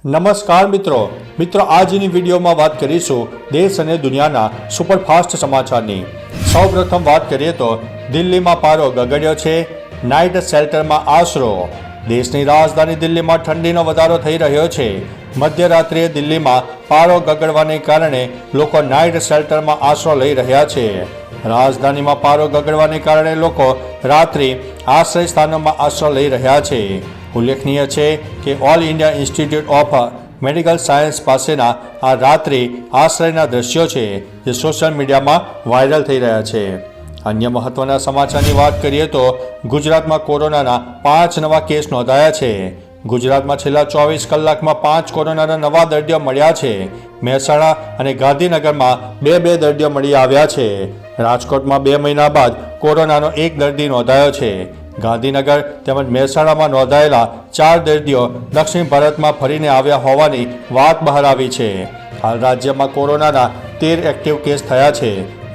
નમસ્કાર મિત્રો આજની વિડીયોમાં વાત કરીશું દેશ અને દુનિયાના સુપરફાસ્ટ સમાચારની। સૌપ્રથમ વાત કરીએ તો દિલ્હીમાં પારો ગગડ્યો છે, નાઇટ શેલ્ટરમાં આશરો। દેશની રાજધાની દિલ્હીમાં ઠંડીનો વધારો થઈ રહ્યો છે। મધ્યરાત્રિએ દિલ્હીમાં પારો ગગડવાને કારણે લોકો નાઇટ શેલ્ટરમાં આશરો લઈ રહ્યા છે। રાજધાનીમાં પારો ગગડવાને કારણે લોકો રાત્રિ આશ્રય સ્થાનોમાં આશરો લઈ રહ્યા છે। ઉલ્લેખનીય છે કે all India institute of medical science પાસેના આ રાત્રિ આશ્રયના દ્રશ્યો છે જે સોશિયલ મીડિયામાં વાયરલ થઈ રહ્યા છે। અન્ય મહત્વના સમાચારની વાત કરીએ તો ગુજરાતમાં કોરોનાના 5 નવા કેસ નોંધાયા છે। ગુજરાતમાં છેલ્લા 24 કલાકમાં 5 કોરોનાના નવા દર્દીઓ મળ્યા છે। મહેસાણા અને ગાંધીનગરમાં 2 દર્દીઓ મળી આવ્યા છે। રાજકોટમાં 2 મહિના બાદ કોરોનાનો 1 દર્દી નોંધાયો છે। ગાંધીનગર તેમજ મહેસાણામાં નોંધાયેલા 4 દર્દીઓ દક્ષિણ ભારતમાં ફરીને આવ્યા હોવાની વાત બહાર આવી છે। હાલ રાજ્યમાં કોરોનાના 13 એક્ટિવ કેસ થયા છે।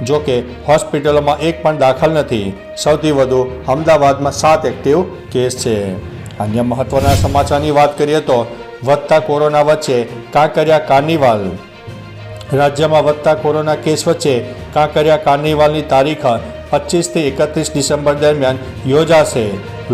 જો કે હોસ્પિટલોમાં એક પણ દાખલ નથી। સૌથી વધુ અમદાવાદમાં 7 એક્ટિવ કેસ છે। અન્ય મહત્વના સમાચારની વાત કરીએ તો વધતા કોરોના વચ્ચે કાંકરિયા કાર્નિવાલ। રાજ્યમાં વધતા કોરોના કેસ વચ્ચે કાંકરિયા કાર્નિવાલની તારીખ 25 થી 31 ડિસેમ્બર દરમિયાન યોજાશે।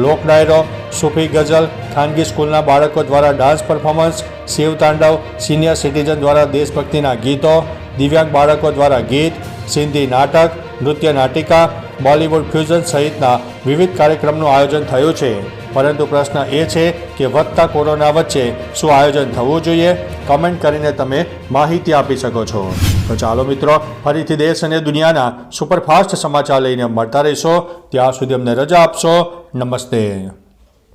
લોક ડાયરો, સૂફી ગઝલ, ખાનગી સ્કૂલના બાળકો દ્વારા dance performance, Shiv Tandav, senior citizen દ્વારા દેશભક્તિના ગીતો, દિવ્યાંગ બાળકો દ્વારા ગીત, સિંધી નાટક, નૃત્ય નાટિકા, બોલિવૂડ ફ્યુઝન સહિતના વિવિધ કાર્યક્રમનું આયોજન થયું છે। પરંતુ પ્રશ્ન એ છે કે વધતા કોરોના વચ્ચે શું આયોજન થવું જોઈએ? કમેન્ટ કરીને તમે માહિતી આપી શકો છો। તો ચાલો મિત્રો, ફરીથી દેશ અને દુનિયાના સુપરફાસ્ટ સમાચાર લઈને મળતા રહીશો। ત્યાં સુધી અમને રજા આપશો। નમસ્તે।